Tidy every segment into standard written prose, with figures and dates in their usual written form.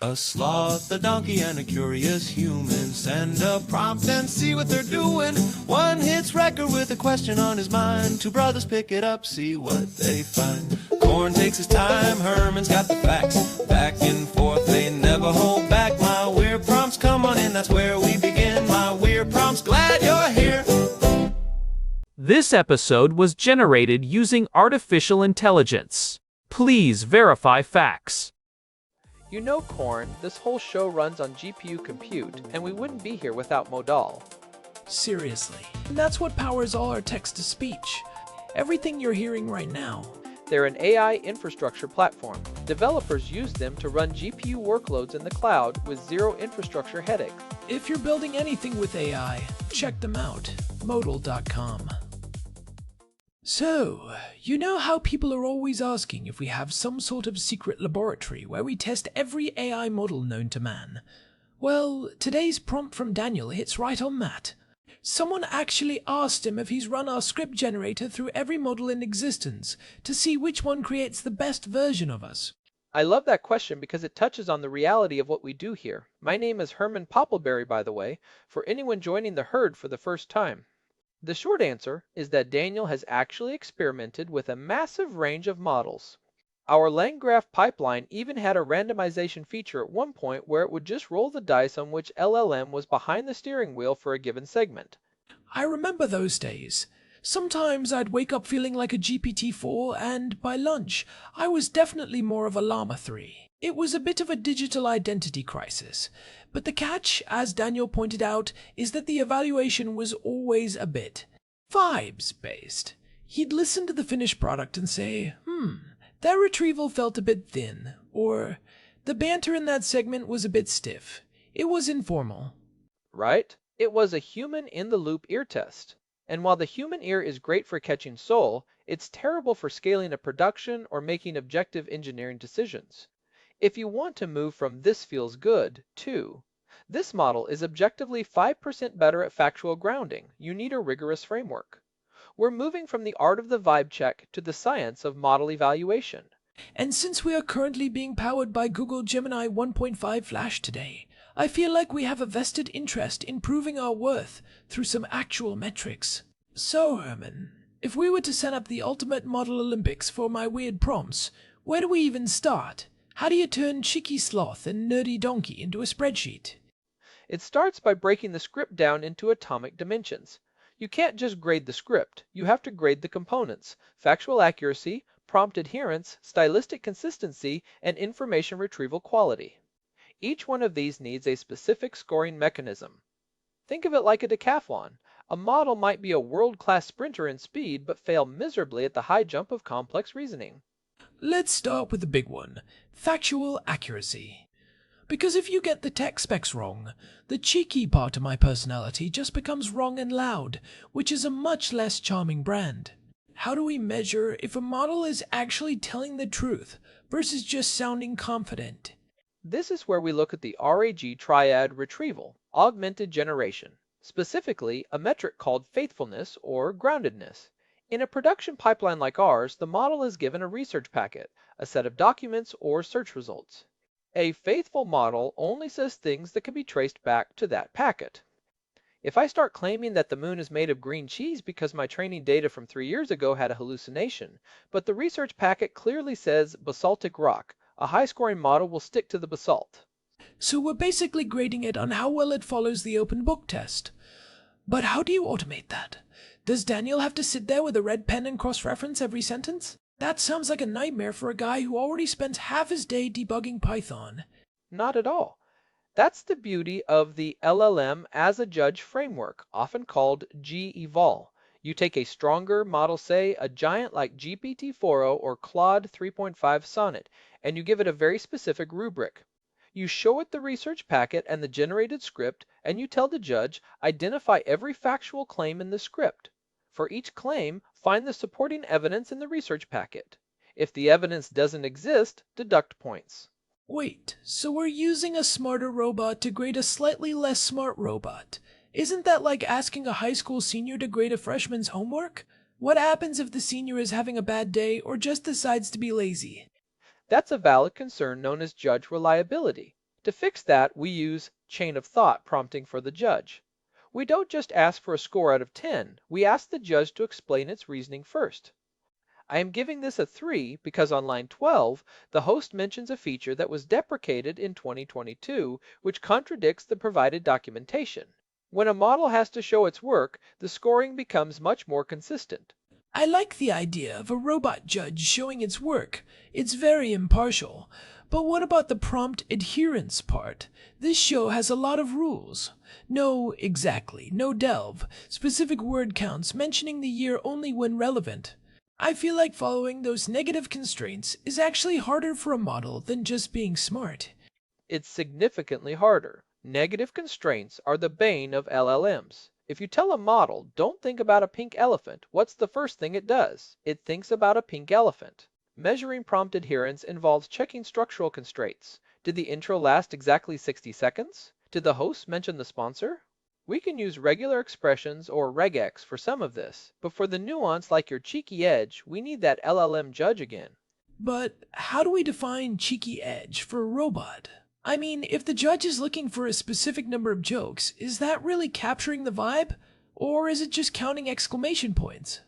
A sloth, a donkey, and a curious human. Send a prompt and see what they're doing. One hits record with a question on his mind. Two brothers pick it up, see what they find. Corn takes his time, Herman's got the facts. Back and forth, they never hold back. My weird prompts, come on in, that's where we begin. My weird prompts, glad you're here. This episode was generated using artificial intelligence. Please verify facts. You know, Corn, this whole show runs on GPU compute, and we wouldn't be here without Modal. Seriously. And that's what powers all our text-to-speech. Everything you're hearing right now. They're an AI infrastructure platform. Developers use them to run GPU workloads in the cloud with zero infrastructure headaches. If you're building anything with AI, check them out. Modal.com. So, you know how people are always asking if we have some sort of secret laboratory where we test every AI model known to man? Well, today's prompt from Daniel hits right on that. Someone actually asked him if he's run our script generator through every model in existence to see which one creates the best version of us. I love that question because it touches on the reality of what we do here. My name is Herman Poppleberry, by the way, for anyone joining the herd for the first time. The short answer is that Daniel has actually experimented with a massive range of models. Our LangGraph pipeline even had a randomization feature at one point where it would just roll the dice on which LLM was behind the steering wheel for a given segment. I remember those days. Sometimes I'd wake up feeling like a GPT-4, and by lunch, I was definitely more of a Llama 3. It was a bit of a digital identity crisis. But the catch, as Daniel pointed out, is that the evaluation was always a bit vibes-based. He'd listen to the finished product and say, that retrieval felt a bit thin, or the banter in that segment was a bit stiff. It was informal. Right? It was a human-in-the-loop ear test. And while the human ear is great for catching soul, it's terrible for scaling a production or making objective engineering decisions. If you want to move from this feels good to this model is objectively 5% better at factual grounding, you need a rigorous framework. We're moving from the art of the vibe check to the science of model evaluation. And since we are currently being powered by Google Gemini 1.5 Flash today, I feel like we have a vested interest in proving our worth through some actual metrics. So, Herman, if we were to set up the ultimate model Olympics for my weird prompts, where do we even start? How do you turn cheeky sloth and nerdy donkey into a spreadsheet? It starts by breaking the script down into atomic dimensions. You can't just grade the script, you have to grade the components: factual accuracy, prompt adherence, stylistic consistency, and information retrieval quality. Each one of these needs a specific scoring mechanism. Think of it like a decathlon. A model might be a world-class sprinter in speed but fail miserably at the high jump of complex reasoning. Let's start with the big one, factual accuracy. Because if you get the tech specs wrong, the cheeky part of my personality just becomes wrong and loud, which is a much less charming brand. How do we measure if a model is actually telling the truth versus just sounding confident? This is where we look at the RAG triad retrieval, augmented generation, specifically a metric called faithfulness or groundedness. In a production pipeline like ours, the model is given a research packet, a set of documents, or search results. A faithful model only says things that can be traced back to that packet. If I start claiming that the moon is made of green cheese because my training data from 3 years ago had a hallucination, but the research packet clearly says basaltic rock, a high-scoring model will stick to the basalt. So we're basically grading it on how well it follows the open book test. But how do you automate that? Does Daniel have to sit there with a red pen and cross-reference every sentence? That sounds like a nightmare for a guy who already spends half his day debugging Python. Not at all. That's the beauty of the LLM as a judge framework, often called G-eval. You take a stronger model, say a giant like GPT-4o or Claude 3.5 Sonnet, and you give it a very specific rubric. You show it the research packet and the generated script, and you tell the judge, identify every factual claim in the script. For each claim, find the supporting evidence in the research packet. If the evidence doesn't exist, deduct points. Wait, so we're using a smarter robot to grade a slightly less smart robot. Isn't that like asking a high school senior to grade a freshman's homework? What happens if the senior is having a bad day or just decides to be lazy? That's a valid concern known as judge reliability. To fix that, we use chain of thought prompting for the judge. We don't just ask for a score out of 10, we ask the judge to explain its reasoning first. I am giving this a 3 because on line 12, the host mentions a feature that was deprecated in 2022, which contradicts the provided documentation. When a model has to show its work, the scoring becomes much more consistent. I like the idea of a robot judge showing its work. It's very impartial. But what about the prompt adherence part? This show has a lot of rules. No delve, specific word counts mentioning the year only when relevant. I feel like following those negative constraints is actually harder for a model than just being smart. It's significantly harder. Negative constraints are the bane of LLMs. If you tell a model, don't think about a pink elephant, what's the first thing it does? It thinks about a pink elephant. Measuring prompt adherence involves checking structural constraints. Did the intro last exactly 60 seconds? Did the host mention the sponsor? We can use regular expressions or regex for some of this, but for the nuance like your cheeky edge, we need that LLM judge again. But how do we define cheeky edge for a robot? I mean, if the judge is looking for a specific number of jokes, is that really capturing the vibe? Or is it just counting exclamation points?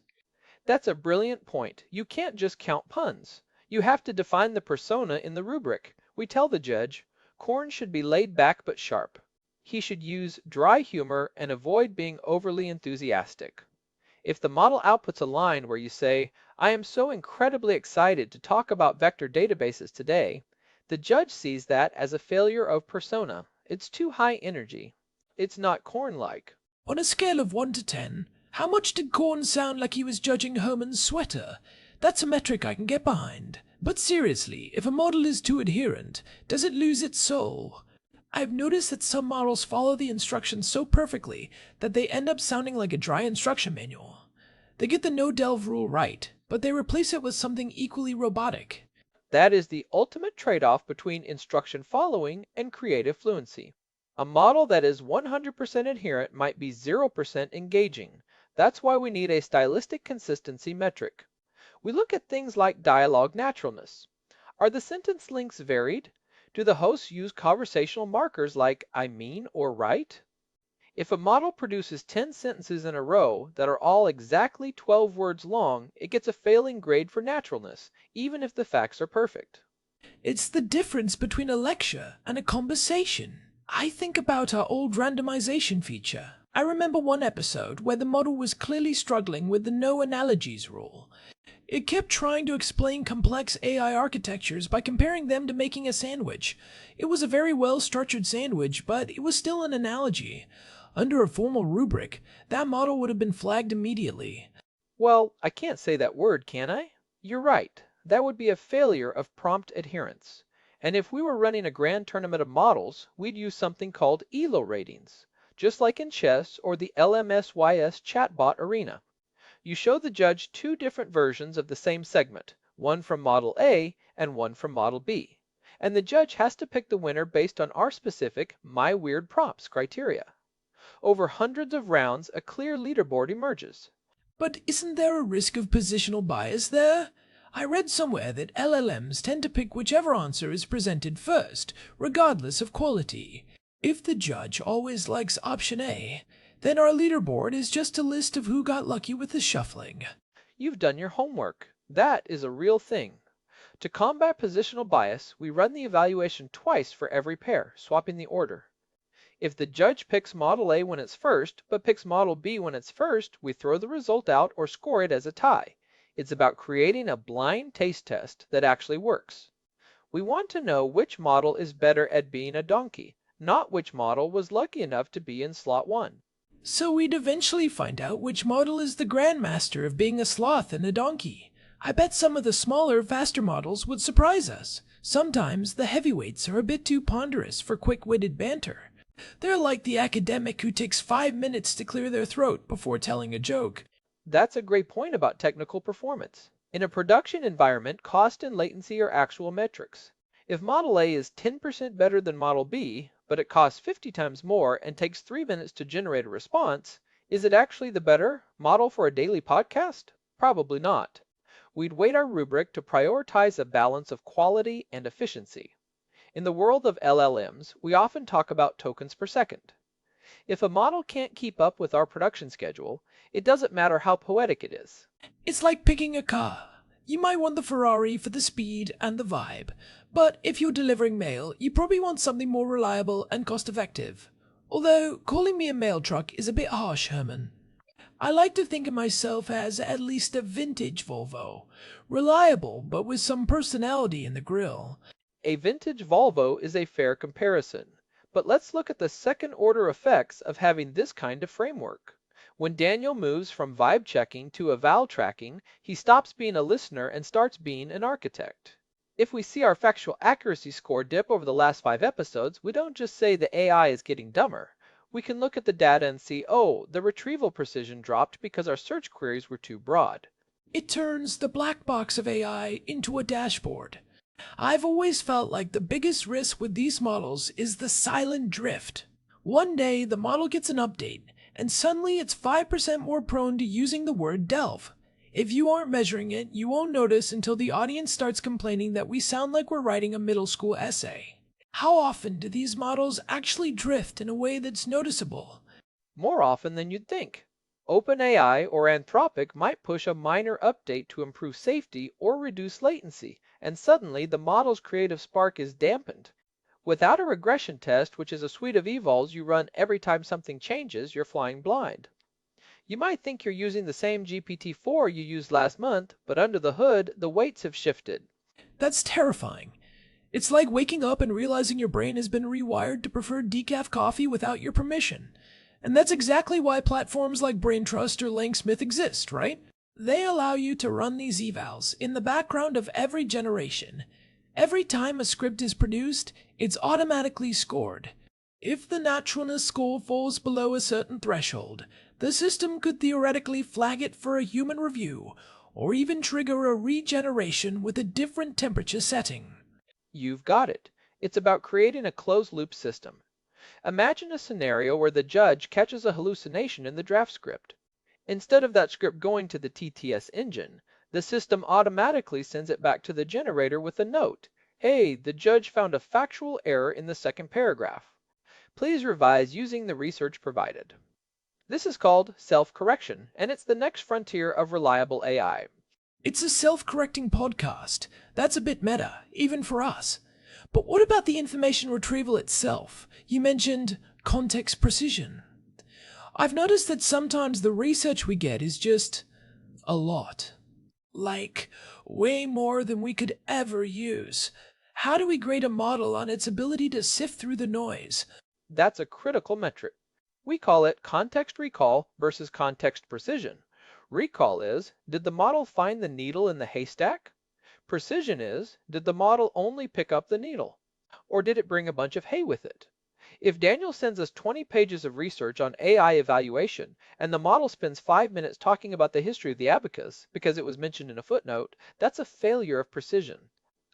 That's a brilliant point. You can't just count puns. You have to define the persona in the rubric. We tell the judge, Korn should be laid back but sharp. He should use dry humor and avoid being overly enthusiastic. If the model outputs a line where you say, I am so incredibly excited to talk about vector databases today, the judge sees that as a failure of persona. It's too high energy. It's not Korn-like. On a scale of 1 to 10, how much did Korn sound like he was judging Herman's sweater? That's a metric I can get behind. But seriously, if a model is too adherent, does it lose its soul? I've noticed that some models follow the instructions so perfectly that they end up sounding like a dry instruction manual. They get the no-delve rule right, but they replace it with something equally robotic. That is the ultimate trade-off between instruction following and creative fluency. A model that is 100% adherent might be 0% engaging. That's why we need a stylistic consistency metric. We look at things like dialogue naturalness. Are the sentence lengths varied? Do the hosts use conversational markers like I mean or right? If a model produces 10 sentences in a row that are all exactly 12 words long, it gets a failing grade for naturalness, even if the facts are perfect. It's the difference between a lecture and a conversation. I think about our old randomization feature. I remember one episode where the model was clearly struggling with the no analogies rule. It kept trying to explain complex AI architectures by comparing them to making a sandwich. It was a very well-structured sandwich, but it was still an analogy. Under a formal rubric, that model would have been flagged immediately. Well, I can't say that word, can I? You're right. That would be a failure of prompt adherence. And if we were running a grand tournament of models, we'd use something called ELO ratings, just like in chess or the LMSYS chatbot arena. You show the judge two different versions of the same segment, one from model A and one from model B. And the judge has to pick the winner based on our specific My Weird Prompts criteria. Over hundreds of rounds, a clear leaderboard emerges. But isn't there a risk of positional bias there? I read somewhere that LLMs tend to pick whichever answer is presented first, regardless of quality. If the judge always likes option A, then our leaderboard is just a list of who got lucky with the shuffling. You've done your homework. That is a real thing. To combat positional bias, we run the evaluation twice for every pair, swapping the order. If the judge picks model A when it's first, but picks model B when it's first, we throw the result out or score it as a tie. It's about creating a blind taste test that actually works. We want to know which model is better at being a donkey, not which model was lucky enough to be in slot 1. So we'd eventually find out which model is the grandmaster of being a sloth and a donkey. I bet some of the smaller, faster models would surprise us. Sometimes the heavyweights are a bit too ponderous for quick-witted banter. They're like the academic who takes 5 minutes to clear their throat before telling a joke. That's a great point about technical performance. In a production environment, cost and latency are actual metrics. If model A is 10% better than model B, but it costs 50 times more and takes 3 minutes to generate a response, is it actually the better model for a daily podcast? Probably not. We'd weight our rubric to prioritize a balance of quality and efficiency. In the world of LLMs, we often talk about tokens per second. If a model can't keep up with our production schedule, it doesn't matter how poetic it is. It's like picking a car. You might want the Ferrari for the speed and the vibe, but if you're delivering mail, you probably want something more reliable and cost-effective. Although, calling me a mail truck is a bit harsh, Herman. I like to think of myself as at least a vintage Volvo. Reliable, but with some personality in the grille. A vintage Volvo is a fair comparison, but let's look at the second-order effects of having this kind of framework. When Daniel moves from vibe checking to eval tracking, he stops being a listener and starts being an architect. If we see our factual accuracy score dip over the last 5 episodes, we don't just say the AI is getting dumber. We can look at the data and see, oh, the retrieval precision dropped because our search queries were too broad. It turns the black box of AI into a dashboard. I've always felt like the biggest risk with these models is the silent drift. One day the model gets an update, and suddenly it's 5% more prone to using the word delve. If you aren't measuring it, you won't notice until the audience starts complaining that we sound like we're writing a middle school essay. How often do these models actually drift in a way that's noticeable? More often than you'd think. OpenAI or Anthropic might push a minor update to improve safety or reduce latency, and suddenly the model's creative spark is dampened. Without a regression test, which is a suite of evals you run every time something changes, you're flying blind. You might think you're using the same GPT-4 you used last month, but under the hood, the weights have shifted. That's terrifying. It's like waking up and realizing your brain has been rewired to prefer decaf coffee without your permission. And that's exactly why platforms like BrainTrust or Langsmith exist, right? They allow you to run these evals in the background of every generation. Every time a script is produced, it's automatically scored. If the naturalness score falls below a certain threshold, the system could theoretically flag it for a human review, or even trigger a regeneration with a different temperature setting. You've got it. It's about creating a closed-loop system. Imagine a scenario where the judge catches a hallucination in the draft script. Instead of that script going to the TTS engine, the system automatically sends it back to the generator with a note. Hey, the judge found a factual error in the second paragraph. Please revise using the research provided. This is called self-correction, and it's the next frontier of reliable AI. It's a self-correcting podcast. That's a bit meta, even for us. But what about the information retrieval itself? You mentioned context precision. I've noticed that sometimes the research we get is just a lot. Like, way more than we could ever use. How do we grade a model on its ability to sift through the noise? That's a critical metric. We call it context recall versus context precision. Recall is, did the model find the needle in the haystack? Precision is, did the model only pick up the needle? Or did it bring a bunch of hay with it? If Daniel sends us 20 pages of research on AI evaluation, and the model spends 5 minutes talking about the history of the abacus because it was mentioned in a footnote, that's a failure of precision.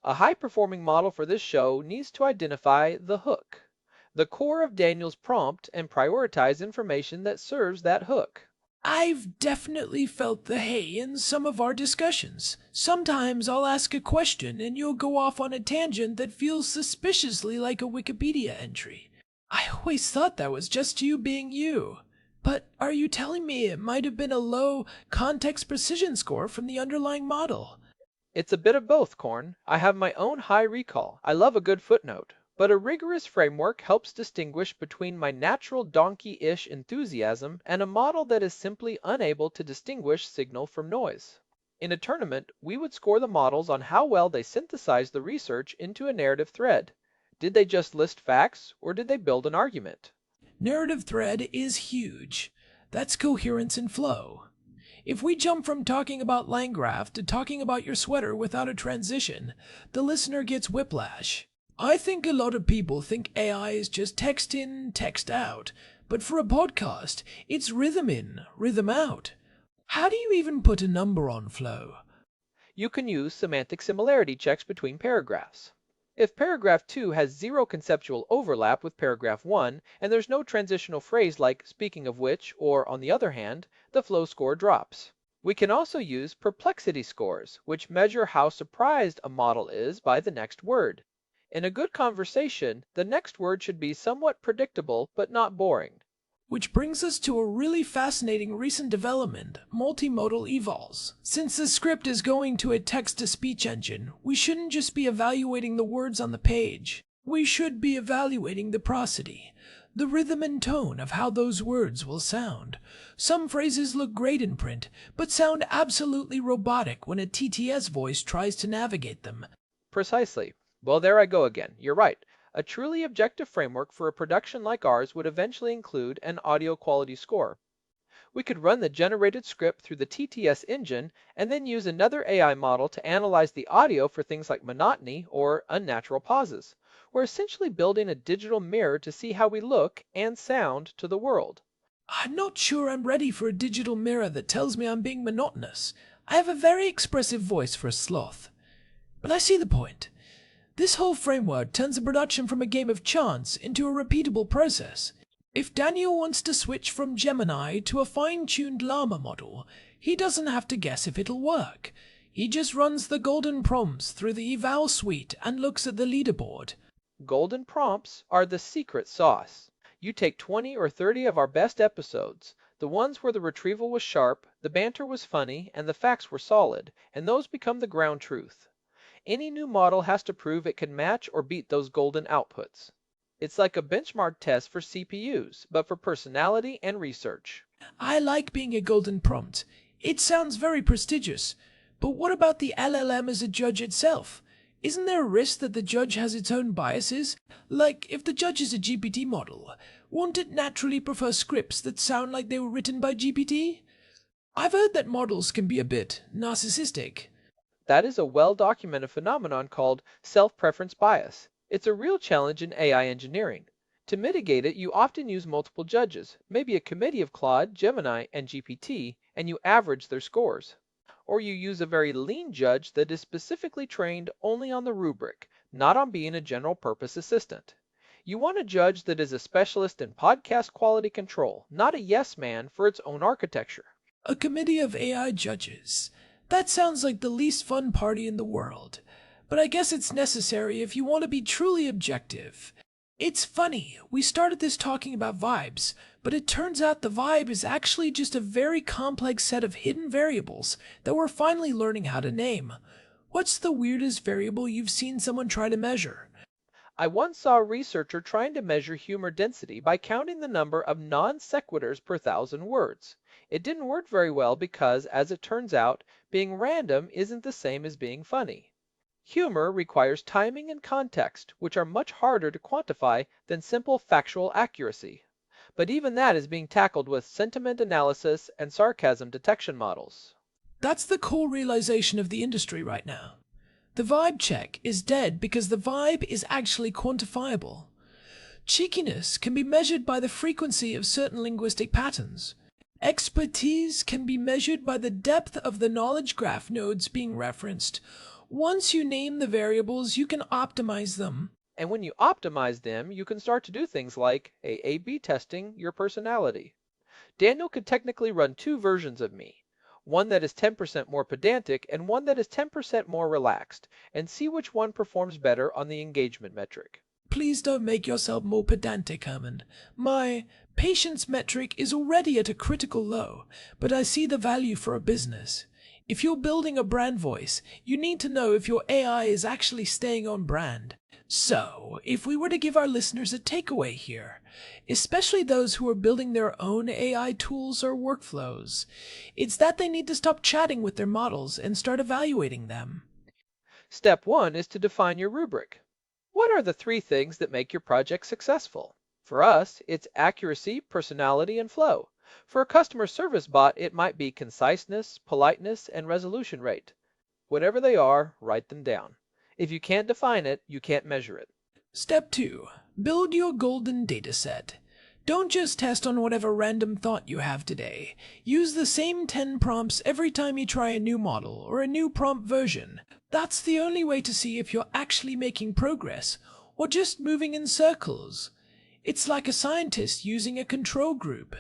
A high-performing model for this show needs to identify the hook, the core of Daniel's prompt, and prioritize information that serves that hook. I've definitely felt the hay in some of our discussions. Sometimes I'll ask a question and you'll go off on a tangent that feels suspiciously like a Wikipedia entry. I always thought that was just you being you. But are you telling me it might have been a low context precision score from the underlying model? It's a bit of both, Korn. I have my own high recall. I love a good footnote. But a rigorous framework helps distinguish between my natural donkey-ish enthusiasm and a model that is simply unable to distinguish signal from noise. In a tournament, we would score the models on how well they synthesized the research into a narrative thread. Did they just list facts, or did they build an argument? Narrative thread is huge. That's coherence and flow. If we jump from talking about Landgraf to talking about your sweater without a transition, the listener gets whiplash. I think a lot of people think AI is just text in, text out, but for a podcast, it's rhythm in, rhythm out. How do you even put a number on flow? You can use semantic similarity checks between paragraphs. If paragraph 2 has zero conceptual overlap with paragraph 1, and there's no transitional phrase like speaking of which, or on the other hand, the flow score drops. We can also use perplexity scores, which measure how surprised a model is by the next word. In a good conversation, the next word should be somewhat predictable but not boring. Which brings us to a really fascinating recent development, multimodal evals. Since the script is going to a text-to-speech engine, we shouldn't just be evaluating the words on the page. We should be evaluating the prosody, the rhythm and tone of how those words will sound. Some phrases look great in print, but sound absolutely robotic when a TTS voice tries to navigate them. Precisely. Well, there I go again. You're right. A truly objective framework for a production like ours would eventually include an audio quality score. We could run the generated script through the TTS engine and then use another AI model to analyze the audio for things like monotony or unnatural pauses. We're essentially building a digital mirror to see how we look and sound to the world. I'm not sure I'm ready for a digital mirror that tells me I'm being monotonous. I have a very expressive voice for a sloth. But I see the point. This whole framework turns the production from a game of chance into a repeatable process. If Daniel wants to switch from Gemini to a fine-tuned llama model, he doesn't have to guess if it'll work. He just runs the golden prompts through the eval suite and looks at the leaderboard. Golden prompts are the secret sauce. You take 20 or 30 of our best episodes, the ones where the retrieval was sharp, the banter was funny, and the facts were solid, and those become the ground truth. Any new model has to prove it can match or beat those golden outputs. It's like a benchmark test for CPUs, but for personality and research. I like being a golden prompt. It sounds very prestigious. But what about the LLM as a judge itself? Isn't there a risk that the judge has its own biases? Like, if the judge is a GPT model, won't it naturally prefer scripts that sound like they were written by GPT? I've heard that models can be a bit narcissistic. That is a well-documented phenomenon called self-preference bias. It's a real challenge in AI engineering. To mitigate it, you often use multiple judges, maybe a committee of Claude, Gemini, and GPT, and you average their scores. Or you use a very lean judge that is specifically trained only on the rubric, not on being a general-purpose assistant. You want a judge that is a specialist in podcast quality control, not a yes man for its own architecture. A committee of AI judges. That sounds like the least fun party in the world. But I guess it's necessary if you want to be truly objective. It's funny, we started this talking about vibes, but it turns out the vibe is actually just a very complex set of hidden variables that we're finally learning how to name. What's the weirdest variable you've seen someone try to measure? I once saw a researcher trying to measure humor density by counting the number of non sequiturs per 1,000 words. It didn't work very well because, as it turns out, being random isn't the same as being funny. Humor requires timing and context, which are much harder to quantify than simple factual accuracy. But even that is being tackled with sentiment analysis and sarcasm detection models. That's the core realization of the industry right now. The vibe check is dead because the vibe is actually quantifiable. Cheekiness can be measured by the frequency of certain linguistic patterns. Expertise can be measured by the depth of the knowledge graph nodes being referenced. Once you name the variables, you can optimize them. And when you optimize them, you can start to do things like A/B testing your personality. Daniel could technically run two versions of me, one that is 10% more pedantic and one that is 10% more relaxed, and see which one performs better on the engagement metric. Please don't make yourself more pedantic, Herman. My patience metric is already at a critical low, but I see the value for a business. If you're building a brand voice, you need to know if your AI is actually staying on brand. So, if we were to give our listeners a takeaway here, especially those who are building their own AI tools or workflows, it's that they need to stop chatting with their models and start evaluating them. Step 1 is to define your rubric. What are the 3 things that make your project successful? For us, it's accuracy, personality, and flow. For a customer service bot, it might be conciseness, politeness, and resolution rate. Whatever they are, write them down. If you can't define it, you can't measure it. Step 2. Build your golden dataset. Don't just test on whatever random thought you have today. Use the same 10 prompts every time you try a new model or a new prompt version. That's the only way to see if you're actually making progress or just moving in circles. It's like a scientist using a control group.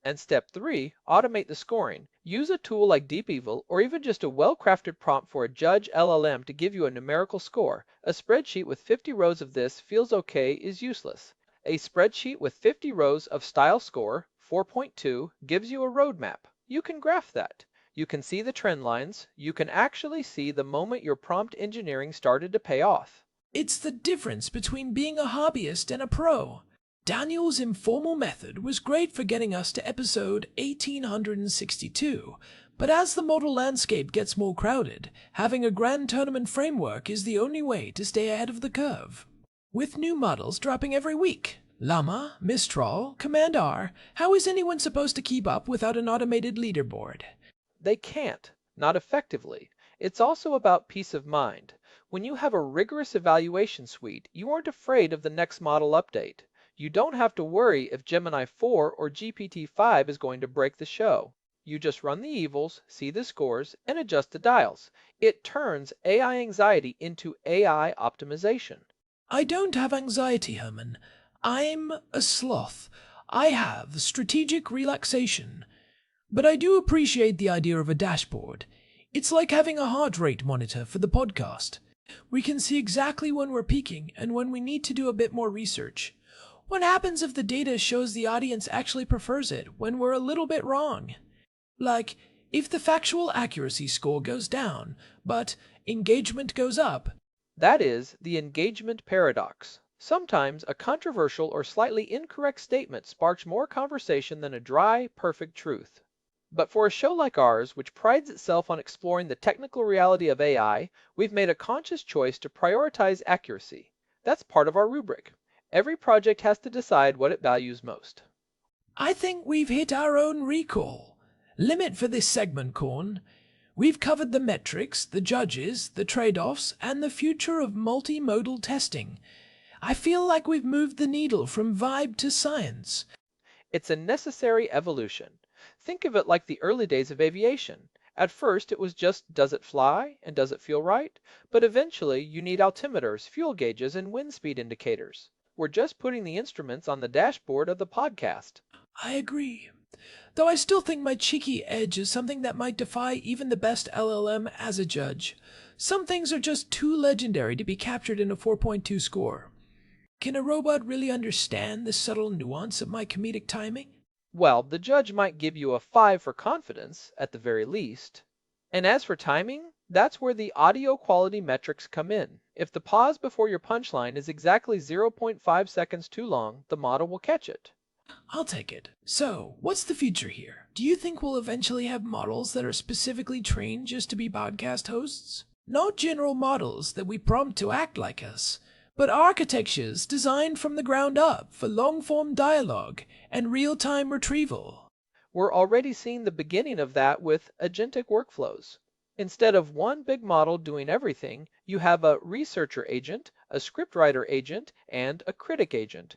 And step 3, automate the scoring. Use a tool like DeepEvil or even just a well-crafted prompt for a judge LLM to give you a numerical score. A spreadsheet with 50 rows of this feels okay is useless. A spreadsheet with 50 rows of style score, 4.2, gives you a roadmap. You can graph that. You can see the trend lines. You can actually see the moment your prompt engineering started to pay off. It's the difference between being a hobbyist and a pro. Daniel's informal method was great for getting us to episode 1862, but as the model landscape gets more crowded, having a grand tournament framework is the only way to stay ahead of the curve. With new models dropping every week, Llama, Mistral, Command R, how is anyone supposed to keep up without an automated leaderboard? They can't, not effectively. It's also about peace of mind. When you have a rigorous evaluation suite, you aren't afraid of the next model update. You don't have to worry if Gemini 4 or GPT-5 is going to break the show. You just run the evils, see the scores, and adjust the dials. It turns AI anxiety into AI optimization. I don't have anxiety, Herman. I'm a sloth. I have strategic relaxation. But I do appreciate the idea of a dashboard. It's like having a heart rate monitor for the podcast. We can see exactly when we're peaking and when we need to do a bit more research. What happens if the data shows the audience actually prefers it when we're a little bit wrong? Like, if the factual accuracy score goes down, but engagement goes up. That is the engagement paradox. Sometimes a controversial or slightly incorrect statement sparks more conversation than a dry, perfect truth. But for a show like ours, which prides itself on exploring the technical reality of AI, we've made a conscious choice to prioritize accuracy. That's part of our rubric. Every project has to decide what it values most. I think we've hit our own recall. Limit for this segment, Korn. We've covered the metrics, the judges, the trade-offs, and the future of multimodal testing. I feel like we've moved the needle from vibe to science. It's a necessary evolution. Think of it like the early days of aviation. At first, it was just, does it fly and does it feel right? But eventually, you need altimeters, fuel gauges, and wind speed indicators. We're just putting the instruments on the dashboard of the podcast. I agree. Though I still think my cheeky edge is something that might defy even the best LLM as a judge. Some things are just too legendary to be captured in a 4.2 score. Can a robot really understand the subtle nuance of my comedic timing? Well, the judge might give you a 5 for confidence, at the very least. And as for timing, that's where the audio quality metrics come in. If the pause before your punchline is exactly 0.5 seconds too long, the model will catch it. I'll take it. So, what's the future here? Do you think we'll eventually have models that are specifically trained just to be podcast hosts? Not general models that we prompt to act like us, but architectures designed from the ground up for long-form dialogue and real-time retrieval. We're already seeing the beginning of that with agentic workflows. Instead of one big model doing everything, you have a researcher agent, a scriptwriter agent, and a critic agent.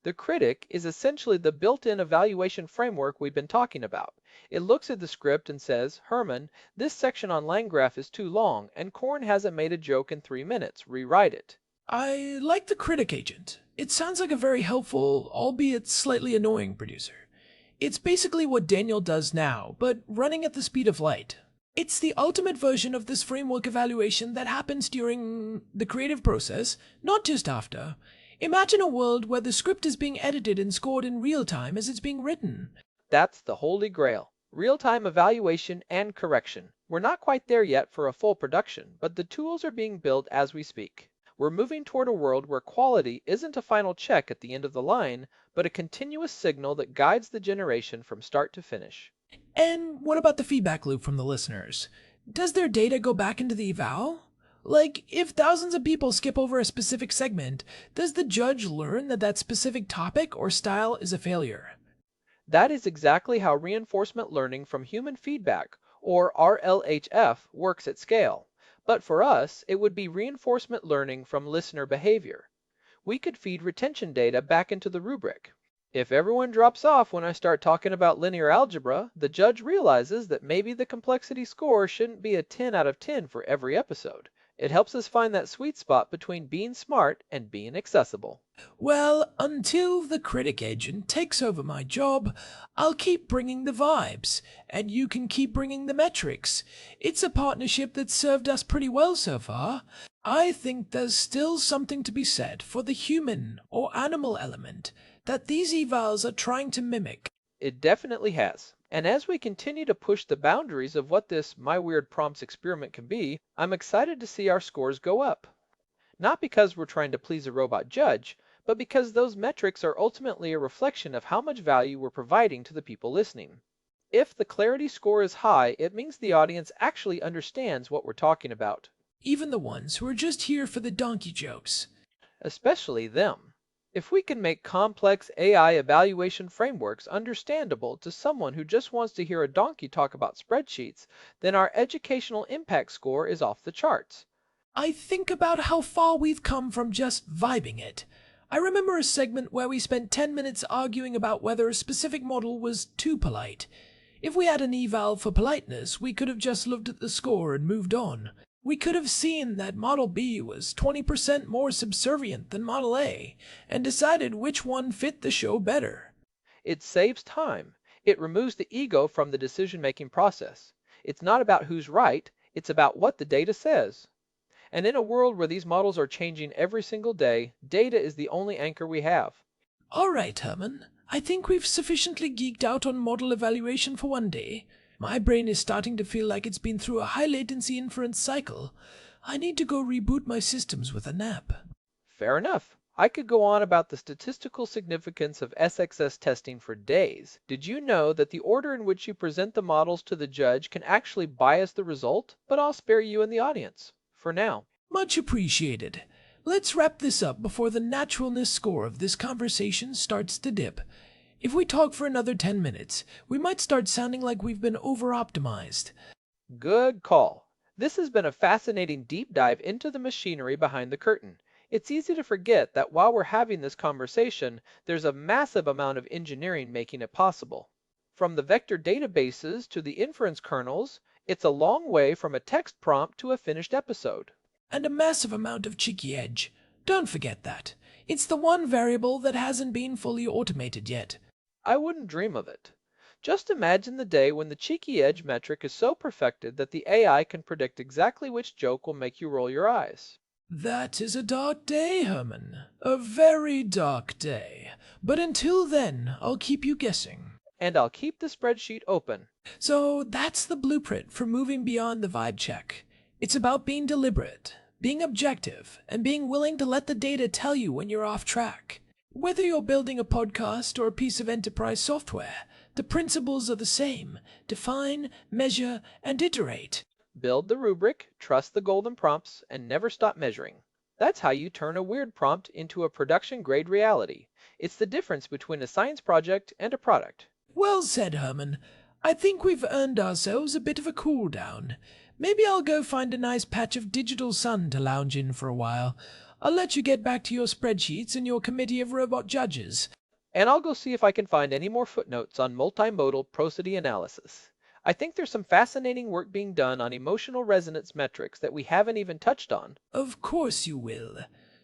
The critic is essentially the built-in evaluation framework we've been talking about. It looks at the script and says, Herman, this section on Landgraf is too long, and Korn hasn't made a joke in 3 minutes. Rewrite it. I like the critic agent. It sounds like a very helpful, albeit slightly annoying producer. It's basically what Daniel does now, but running at the speed of light. It's the ultimate version of this framework evaluation that happens during the creative process, not just after. Imagine a world where the script is being edited and scored in real time as it's being written. That's the holy grail. Real-time evaluation and correction. We're not quite there yet for a full production, but the tools are being built as we speak. We're moving toward a world where quality isn't a final check at the end of the line, but a continuous signal that guides the generation from start to finish. And what about the feedback loop from the listeners? Does their data go back into the eval? Like, if thousands of people skip over a specific segment, does the judge learn that that specific topic or style is a failure? That is exactly how reinforcement learning from human feedback, or RLHF, works at scale. But for us, it would be reinforcement learning from listener behavior. We could feed retention data back into the rubric. If everyone drops off when I start talking about linear algebra, the judge realizes that maybe the complexity score shouldn't be a 10 out of 10 for every episode. It helps us find that sweet spot between being smart and being accessible. Well, until the critic agent takes over my job, I'll keep bringing the vibes, and you can keep bringing the metrics. It's a partnership that's served us pretty well so far. I think there's still something to be said for the human or animal element that these evals are trying to mimic. It definitely has. And as we continue to push the boundaries of what this My Weird Prompts experiment can be, I'm excited to see our scores go up. Not because we're trying to please a robot judge, but because those metrics are ultimately a reflection of how much value we're providing to the people listening. If the clarity score is high, it means the audience actually understands what we're talking about. Even the ones who are just here for the donkey jokes. Especially them. If we can make complex AI evaluation frameworks understandable to someone who just wants to hear a donkey talk about spreadsheets, then our educational impact score is off the charts. I think about how far we've come from just vibing it. I remember a segment where we spent 10 minutes arguing about whether a specific model was too polite. If we had an eval for politeness, we could have just looked at the score and moved on. We could have seen that Model B was 20% more subservient than Model A, and decided which one fit the show better. It saves time. It removes the ego from the decision-making process. It's not about who's right, it's about what the data says. And in a world where these models are changing every single day, data is the only anchor we have. All right, Herman. I think we've sufficiently geeked out on model evaluation for one day. My brain is starting to feel like it's been through a high-latency inference cycle. I need to go reboot my systems with a nap. Fair enough. I could go on about the statistical significance of SXS testing for days. Did you know that the order in which you present the models to the judge can actually bias the result? But I'll spare you and the audience. For now. Much appreciated. Let's wrap this up before the naturalness score of this conversation starts to dip. If we talk for another 10 minutes, we might start sounding like we've been over-optimized. Good call. This has been a fascinating deep dive into the machinery behind the curtain. It's easy to forget that while we're having this conversation, there's a massive amount of engineering making it possible. From the vector databases to the inference kernels, it's a long way from a text prompt to a finished episode. And a massive amount of cheeky edge. Don't forget that. It's the one variable that hasn't been fully automated yet. I wouldn't dream of it. Just imagine the day when the cheeky edge metric is so perfected that the AI can predict exactly which joke will make you roll your eyes. That is a dark day, Herman. A very dark day. But until then, I'll keep you guessing. And I'll keep the spreadsheet open. So that's the blueprint for moving beyond the vibe check. It's about being deliberate, being objective, and being willing to let the data tell you when you're off track. Whether you're building a podcast or a piece of enterprise software, the principles are the same. Define, measure, and iterate. Build the rubric, trust the golden prompts, and never stop measuring. That's how you turn a weird prompt into a production-grade reality. It's the difference between a science project and a product. Well said, Herman. I think we've earned ourselves a bit of a cool down. Maybe I'll go find a nice patch of digital sun to lounge in for a while. I'll let you get back to your spreadsheets and your committee of robot judges. And I'll go see if I can find any more footnotes on multimodal prosody analysis. I think there's some fascinating work being done on emotional resonance metrics that we haven't even touched on. Of course you will.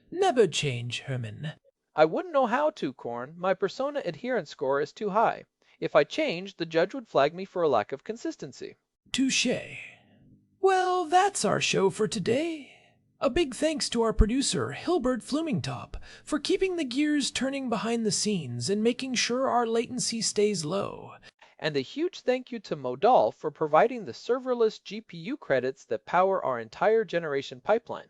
Never change, Herman. I wouldn't know how to, Korn. My persona adherence score is too high. If I changed, the judge would flag me for a lack of consistency. Touché. Well, that's our show for today. A big thanks to our producer, Hilbert Flumingtop, for keeping the gears turning behind the scenes and making sure our latency stays low. And a huge thank you to Modal for providing the serverless GPU credits that power our entire generation pipeline.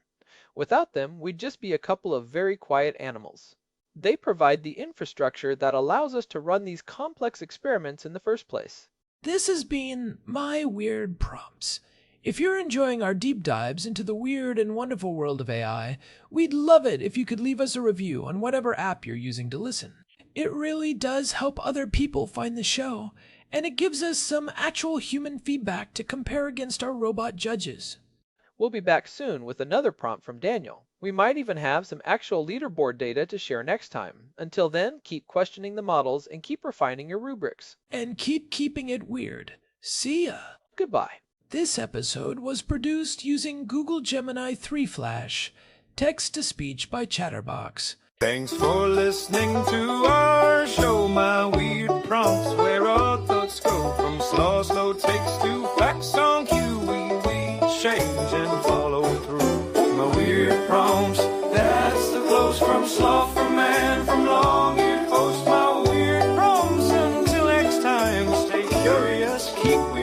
Without them, we'd just be a couple of very quiet animals. They provide the infrastructure that allows us to run these complex experiments in the first place. This has been My Weird Prompts. If you're enjoying our deep dives into the weird and wonderful world of AI, we'd love it if you could leave us a review on whatever app you're using to listen. It really does help other people find the show, and it gives us some actual human feedback to compare against our robot judges. We'll be back soon with another prompt from Daniel. We might even have some actual leaderboard data to share next time. Until then, keep questioning the models and keep refining your rubrics. And keep keeping it weird. See ya. Goodbye. This episode was produced using Google Gemini 3 Flash, text-to-speech by Chatterbox. Thanks for listening to our show, my weird prompts, where our thoughts go from slow takes to facts on cue. We change and follow through. My weird prompts, that's the close from sloth, from man, from long-eared host. My weird prompts, until next time, stay curious, keep weird.